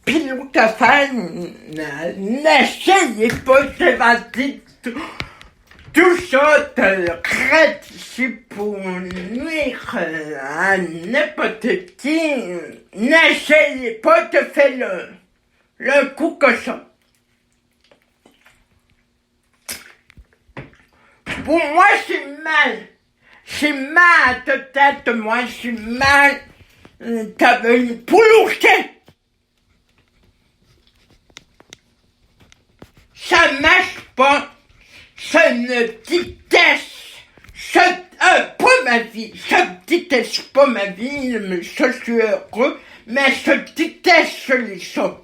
pilou ta femme, n'essayez pas de vanter tout ça, te crête, c'est pour nuire à n'importe qui. N'essayez pas de faire le coup que ça. Pour moi, c'est mal. C'est mal, peut-être, moi, c'est mal. T'avais une poule au chien. Ça marche pas. Ça ne déteste. Ça, pas ma vie. Ça déteste pas ma vie, mais ça, je suis heureux. Mais ça déteste les chats.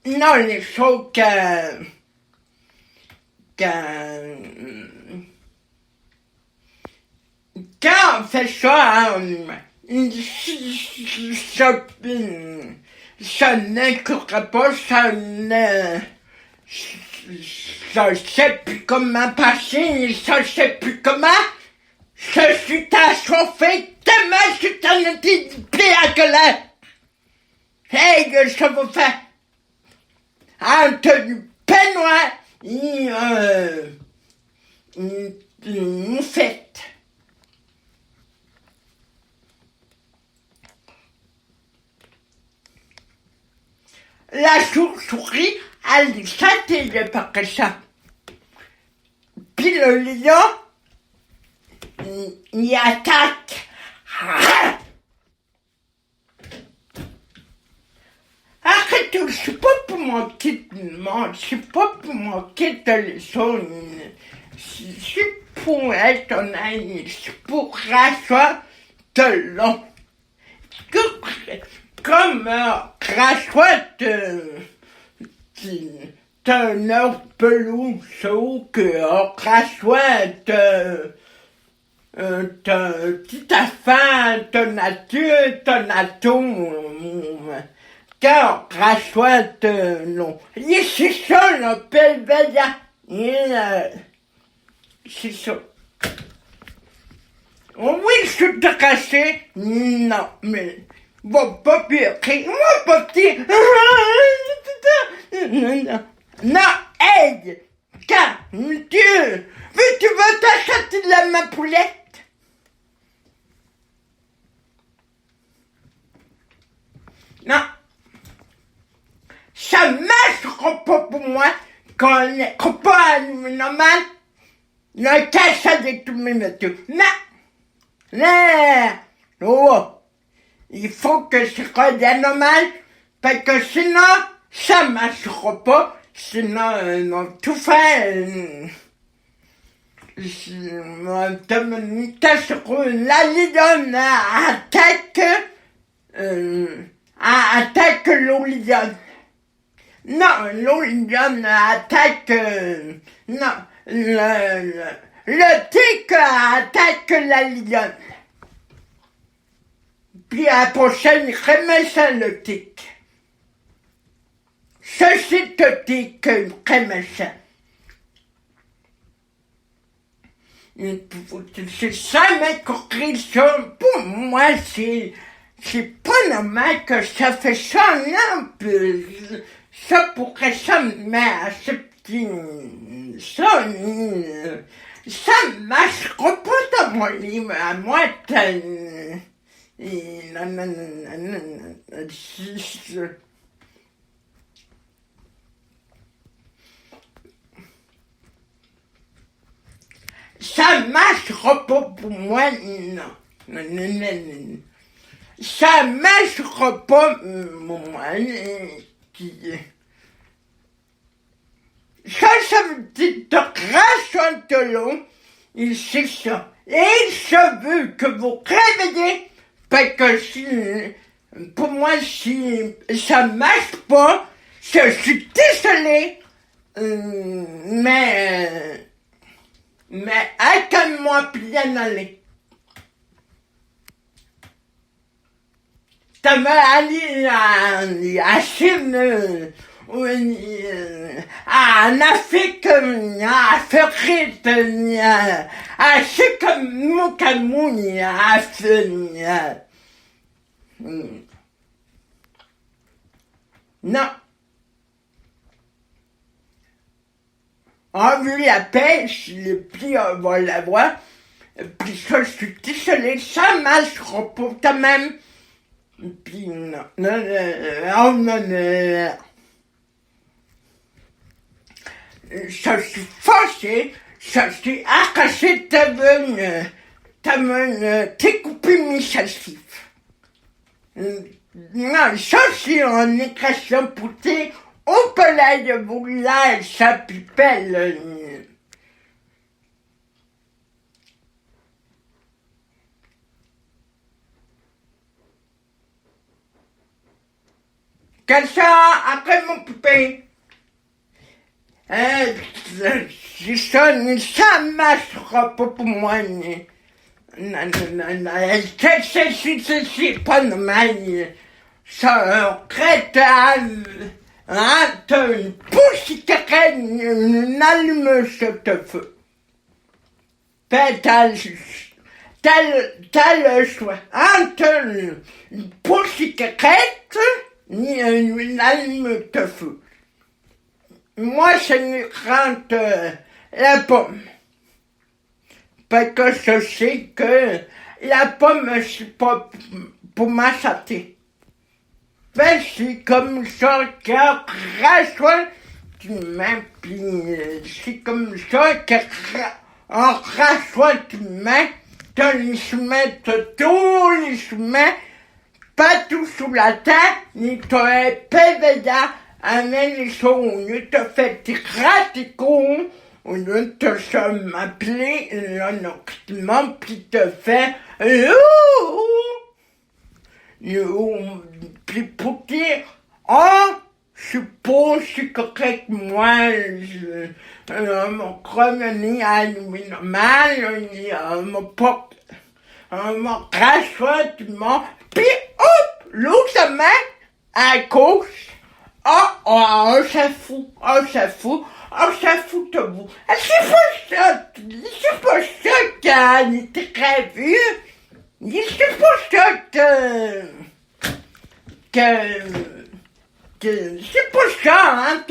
Non, les chats quand on fait ça, ça n'inclura pas, ça sait plus comment passer, ça sait plus comment. Je suis chauffé tellement je t'en ai dit pire que là. Hey, que ça va faire entre du peignoir et une fête. La chauve-souris, elle s'intéresse par ça. Puis le lion, il attaque. Arrête, c'est pas pour manquer de monde, c'est pas pour manquer de leçons. C'est pour être honnête, c'est pour rasseoir de long. Comme rasseoir d'un autre pelouse, ou que rasseoir ta petite affaire, ta nature, ton atome. Quand rasseoir non. C'est ça, le pelveia. C'est ça. Oui, je suis cassé. Non, mais va pas pire. Moi, pas petit. Non, aide. Quand, Dieu, tu veux t'acheter de la ma poulette? Non. Ça marchera pas pour moi quand on n'est pas normal. Le cache de tous mes métiers. Non. Oh. Il faut que je sois normal, parce que sinon, ça marchera pas. Sinon, on tout fait. La lidonne attaque l'olivion. Non, l'olivion attaque. Non, le tic attaque la lidonne. Puis à la prochaine, remet ça le tic. Ceci te dit que remet ça. C'est ça, mec, ça. Pour moi, c'est pas normal que ça fait ça, non. Ça pourrait ça m'accepter. Ça marchera pas dans mon livre. À moi, ça marchera pas pour moi, non. Ça marchera pas pour moi. Ça veut dire de grâce de l'eau, c'est ça. Et je veux que vous réveillez, parce que si, pour moi, si ça marche pas, je suis désolé, mais attends-moi bien aller. Ça va aller à Chine, en Afrique, à Afrique, à Chicamouni, à Non. En vue la pêche, les pieds vont l'avoir. Puis ça, je suis désolée, ça marchera pas quand même. Puis non, je suis fâché, je suis arraché t'as coupé mes salsifs. Non, ça c'est une équation poutée, au palais de Boulage, ça pipelle. Comme ça, après mon poupée. C'est ça, ça marchera pas pour moi. Non, c'est pas normal. Ça, crétin, hein, t'as une pousse qui traîne, une allumeuse de feu. T'as le choix. Hein, t'as une pousse qui crête, ni une allumeuse de feu. Moi, je me rente la pomme. Parce que je sais que la pomme, c'est pas pour ma santé. Ben, c'est comme ça que rassure tu m'aimes, puis c'est comme ça que on rassure tu m'aimes, t'as les chemins, t'as tous les chemins, pas tout sous la terre, ni t'as un PVDA, amène les choses, on te fait tes craticots, on te se m'appeler, l'enoctement, puis te fait, puis pour dire, je suis pas si correct, moi, mon chronomie à normal, mon porte, mon rassoutement, puis hop, l'autre main, à gauche, on s'en fout de vous. C'est pas ça qui était prévu. C'est pas ça c'est pas ça, hein,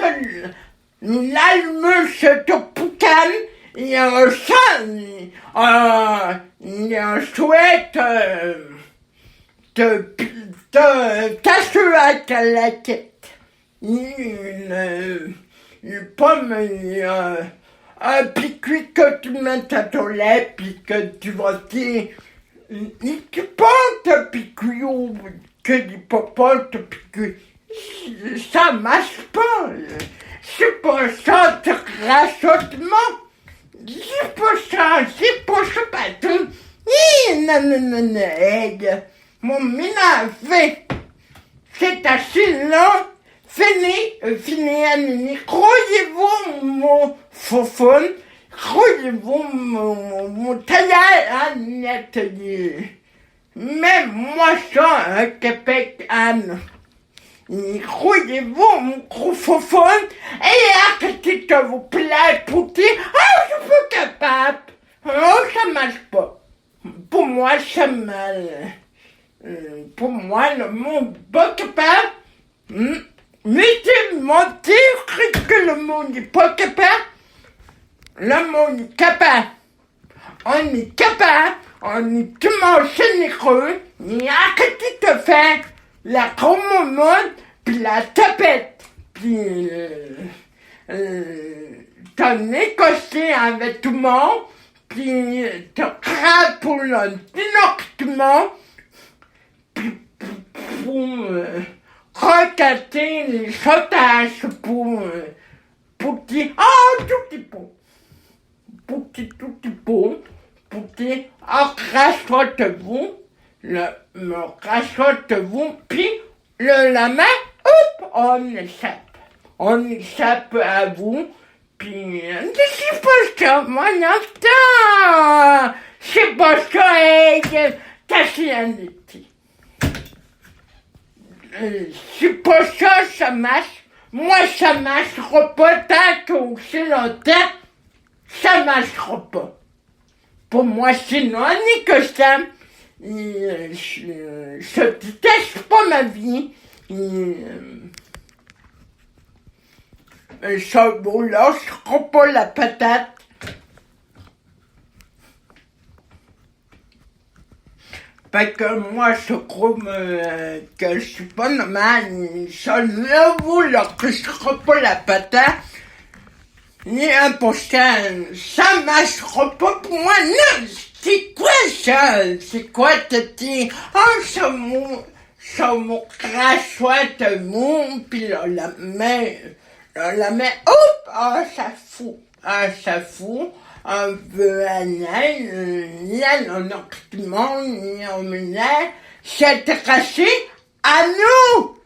l'allumeuse de Poucan, il y a un souhaite, t'assurer à la tête. Une pomme, un piquet que tu mets à ton lait, puis que tu vas dire, tu portes un piquet ou que tu portes un piquet. Ça marche pas. C'est pas ça, de rassoutement. C'est pas ça, patron. Non, mon ménage, c'est assez long. Fini, croyez-vous mon fofone, croyez-vous mon tailleur à l'atelier. Même moi, ça, un Québec, Anne. Croyez-vous mon gros fofone, et arrêtez de vous plaire pour dire, je suis pas capable. Ça marche pas. Pour moi, ça mal. Pour moi, le monde pas capable. Mettez mentir que le monde n'est pas capable. Le monde est capable. On est capable. On est tellement généreux. Et arrêtez de faire la grande puis la tapette. Puis t'as négocié avec tout le monde. Puis t'as craint pour l'inoctement. Puis pour recater les sautages pour dire, tout est bon. Tout est bon. Pour dire, rassure-vous, me rassure-vous, puis la main, hop, on échappe à vous, puis c'est pas ça, mon instant, c'est pas ça, casianité. C'est pas ça, ça marche. Moi, ça marchera pas tant qu'aussi longtemps, ça marchera pas. Pour moi, c'est non que ça. Je déteste pas ma vie. ce mot-là, je crois pas la patate. Parce que moi, je trouve que je suis pas normal, ça ne vaut que je crois pas la patate, ni un prochain, ça marchera pas pour moi, non, c'est quoi ça? C'est quoi te dire, oh, ça mon crachoir te mou, pis là, la main, hop, ah, ça fout, un peu un aile, un occupement, un ménage, c'est tracé à nous!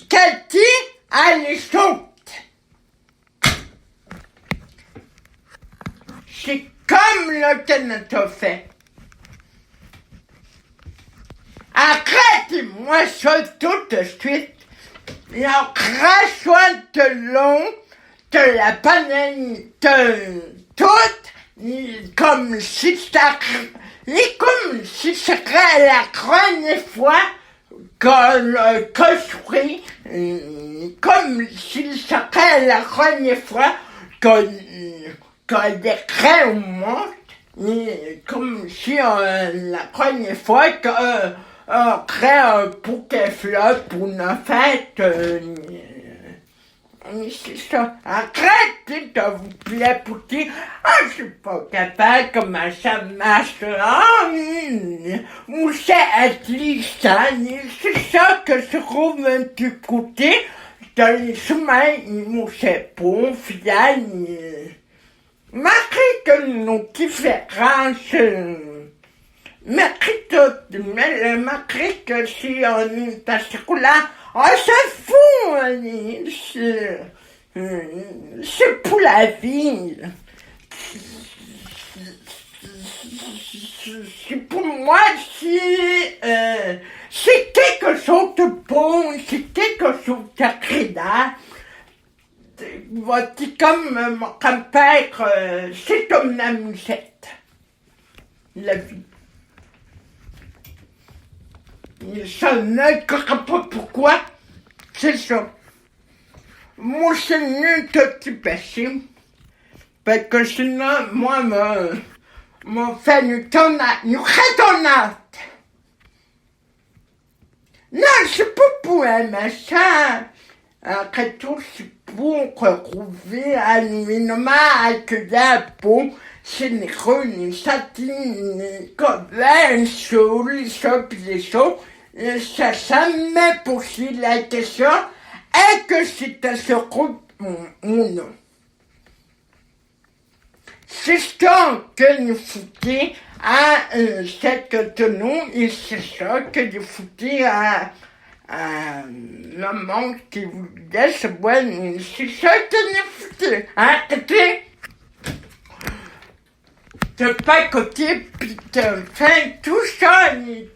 Cathy, allez, saute! C'est comme le Canada fait. Arrête-moi ça tout de suite. Le crachoir de long, de la panne, tout, comme si ça serait la première fois que je ferais, comme si ça serait la première fois que des craies montent, comme si la première fois qu'on crée un bouquet fleur pour une fête, c'est ça. Arrête, s'il te vous plaît, pour dire, je suis pas capable, comment ça marche, où c'est glissant, c'est ça que je trouve un petit côté, dans les chemins, où c'est bon, fiable, malgré que nos différences, malgré que si on est à ce coup-là, on se fout, c'est pour la vie. C'est pour moi, c'est quelque chose de bon, c'est quelque chose d'agréable. C'est comme mon grand-père, c'est comme la musette, la vie. Ça ne comprend pas pourquoi, c'est ça. Moi, c'est mieux que tu passes, parce que sinon, moi, mon fait une ratonade. Non, c'est pas pour un machin. Après tout, c'est pour retrouver un événement avec la peau, c'est une rune, satine, comme un chaud, les choses, les choses. Ça me pose la question, est-ce que c'est à ce groupe ou non? C'est ça que nous foutons à cette tenue, et c'est ça que nous foutons à le monde qui vous laisse boire, c'est ça que nous foutons. Arrêtez de pas côté, pis de faire tout ça, et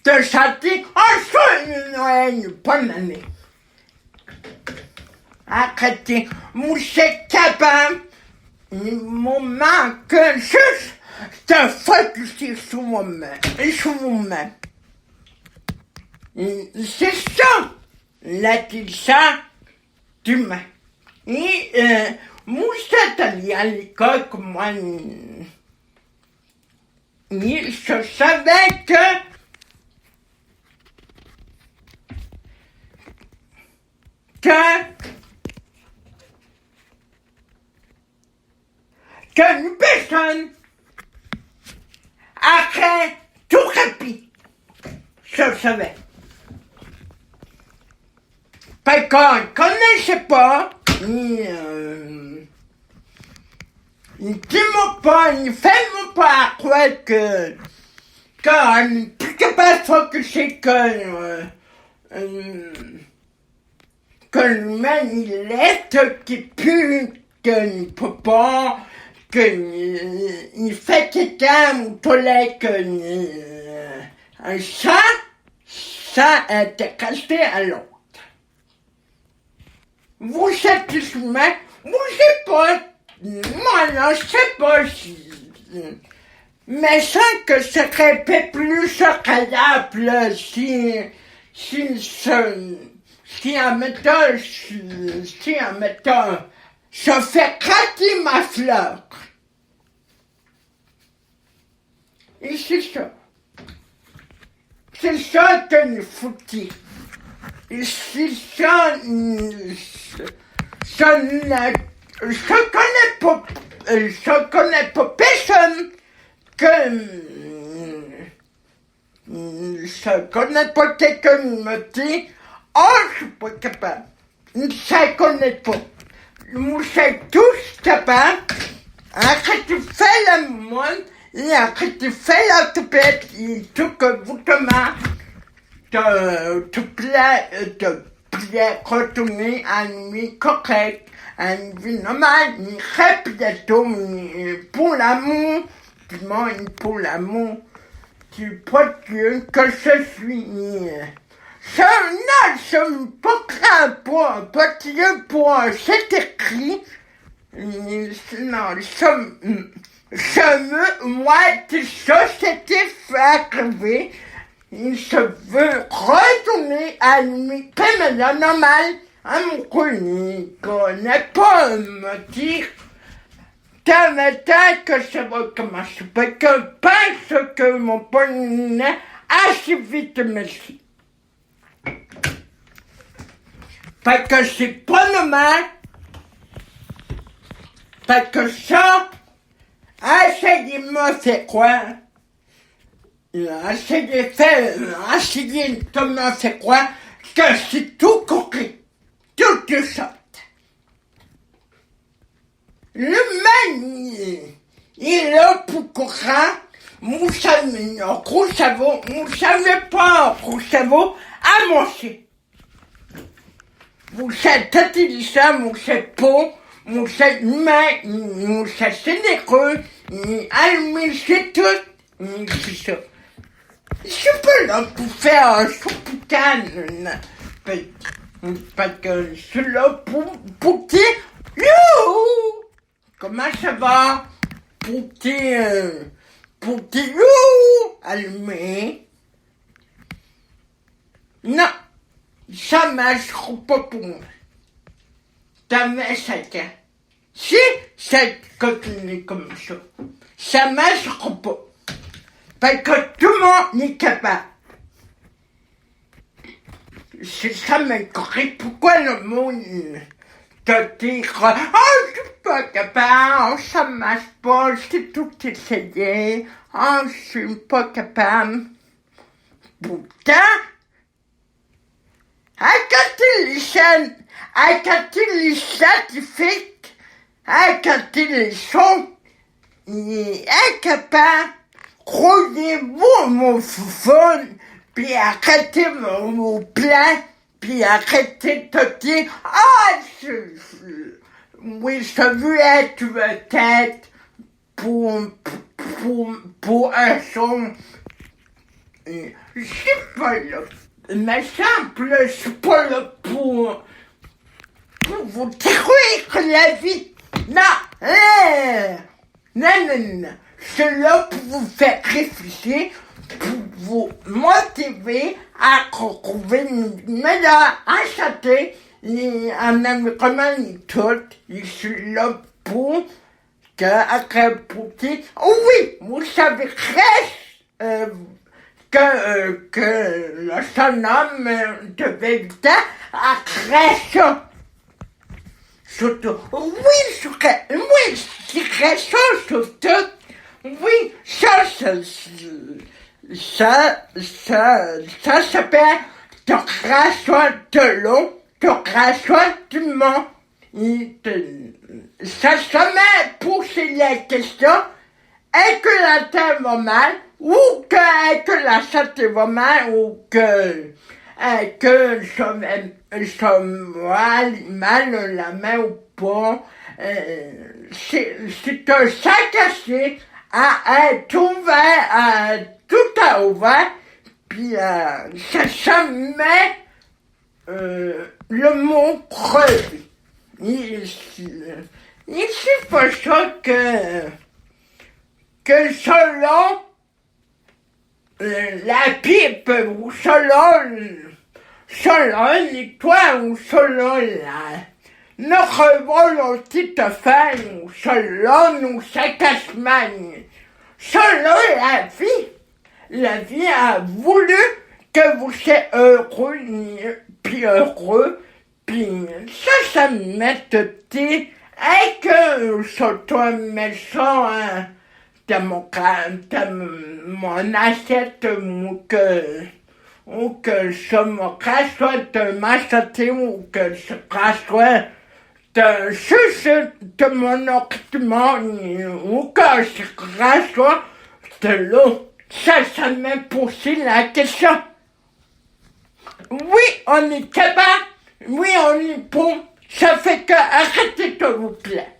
de chanter une bonne année. Arrêtez, vous êtes capable, il me manque juste de focuser sur moi-même, sur vous-même. C'est ça, l'intelligence humaine. Et vous êtes allé à l'école comme moi, je savais que une personne après tout rapide, je savais. Parce qu'on ne connaissait pas, dis-moi pas, ne fais-moi pas croire qu'on n'est plus capable de focuser que l'humain il est, qui pue, qu'il ne peut pas, qu'il fait quelqu'un ou toilette, ça est caché à l'autre. vous satisfait, ou je sais pas, moi non, je sais pas si, mais ça que ce serait fait plus agréable si en mettant, je fais craquer ma fleur. Et c'est ça. C'est ça que nous faut-il. Et c'est ça, je connais pas personne je connais pas quelqu'un qui me dit, oh, je suis pas capable. Ça connaît pas. Nous sommes tous capables. Après tu fais la moine, et après tu fais la toupette, et tout que vous te plaît retourner à une vie correcte, à une vie normale, une répétition, pour l'amour, pour l'amour du Dieu que je suis. Je me porterai pour un petit pour cet écrit. Non, moi, ça s'était fait arriver. Je veux retourner à une vie normale. Amoureux, il connaît pas me dire que ça va commencer. Parce que je pense que mon poney assez vite, merci. Parce que c'est pas normal. Parce que ça, essayez-moi c'est quoi? Essayez de me faire croire que c'est tout correct. Tout de sorte. L'humain, il est là pour courir. Vous savez, gros cerveau, vous savez pas, gros cerveau, à manger. Vous êtes intelligent, vous êtes bon, vous êtes humain, vous êtes généreux, allumez, c'est tout. C'est ça. Je suis pas là pour faire un choupitane. Parce que je suis là pour dire, youhou! Comment ça va? Pour dire, youhou! Allumé. Non, ça marche pas pour moi. Ça marche chacun. Si ça continue comme ça, ça marche pas. Parce que tout le monde est capable. C'est ça m'inquiète. Pourquoi le monde te dit oh, je suis pas capable, oh, ça marche pas, j'ai tout essayé, oh, je suis pas capable. Pourtant, quand il est scientifique, quand il est son, il est incapable. Croyez-vous mon fun, puis arrêtez mon plan, puis arrêtez de te dire, oui, je veux être tête pour un son. Je suis pas là. Mais simple, je suis pas là pour vous détruire la vie. Non, non. Je suis là pour vous faire réfléchir, pour vous motiver à retrouver une meilleure santé, en environnement et tout. Je suis là pour oui, vous savez, que le jeune homme devait éviter après ça. Surtout, oui, je dirais ça surtout. Oui, ça s'appelle te rassois de l'eau, te rassois du monde. Ça se met poser la question, est-ce que la terre va mal, ou est-ce que la santé va mal, ou est-ce que je mal la main ou pas. C'est un sac assez à être ouvert, tout à ouvert, puis ça se met le mot crever. Ici, c'est pas ça que selon la pipe ou selon l'histoire ou selon notre volonté de faire ou selon nos saccassements, selon la vie a voulu que vous soyez heureux, puis heureux, puis ça m'est et que sur toi mets ça dans mon assiette ou que ça me soit de ma santé ou que ça soit de mon occupement ou que ça soit de l'eau. Ça m'a posé la question. Oui, on est capable. Oui, on est bon. Ça fait que arrêtez s'il vous plaît.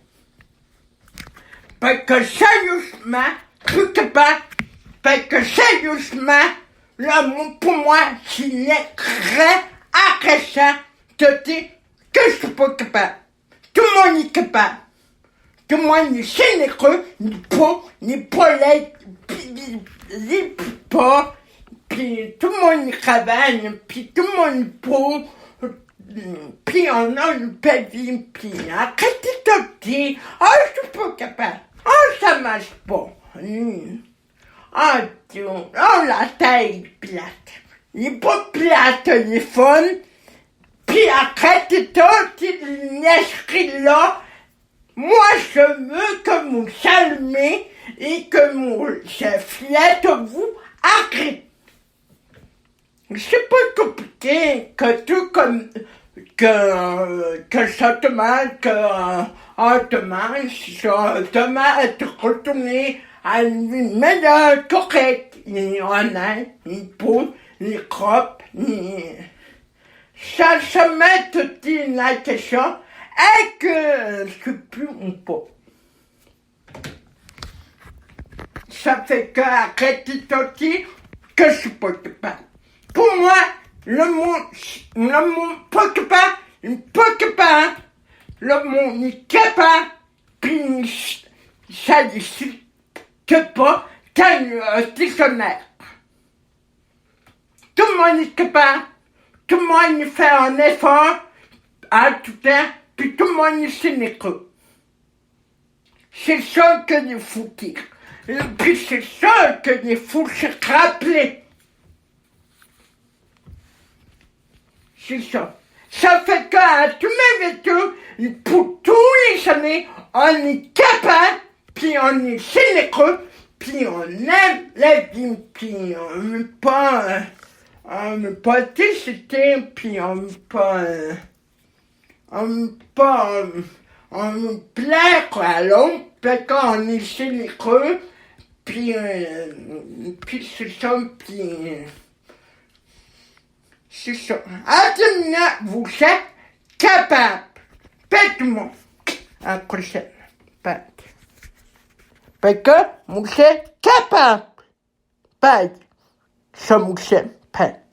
Parce que sérieusement, tout capable. Parce que sérieusement, l'amour pour moi, c'est très agressant de dire que je suis pas capable. Tout le monde est capable. Tout le monde est généreux, ni pas laid, ni pas. Puis tout le monde travaille, puis tout le monde est beau, puis on a une belle vie, puis arrêtez de dire, je suis pas capable, ça marche pas. Dieu, la taille est plate. Il est pas plate, il est fun. Puis arrêtez de l'esprit là. Moi, je veux que vous calmez et que je flatte vous arrêtez. C'est pas compliqué que tout comme que ça te manque, demain être retourné à une meilleure correcte, ni honnête, ni beau, ni propre, ni ça se met toute la question est que je suis plus ou pas. Ça fait que arrêtez de dire que je suis pas capable. Pour moi, le monde pas capable, le monde est capable, puis ça décide que pas qu'un dictionnaire. Tout le monde est capable, tout le monde fait un effort à tout temps, puis tout le monde est généreux. C'est ça que il faut dire. Et puis c'est ça que il faut se rappeler. C'est ça. Ça fait qu'à tous mes vétus, pour tous les années, on est capable, puis on est généreux, puis on aime la vie, puis on ne veut pas décider, puis on veut plaire à l'autre, parce qu'on est généreux, puis c'est ça, puis c'est ça. Maintenant, vous êtes capable. Faites-moi. À la prochaine. Parce que vous êtes capable. Ça vous êtes.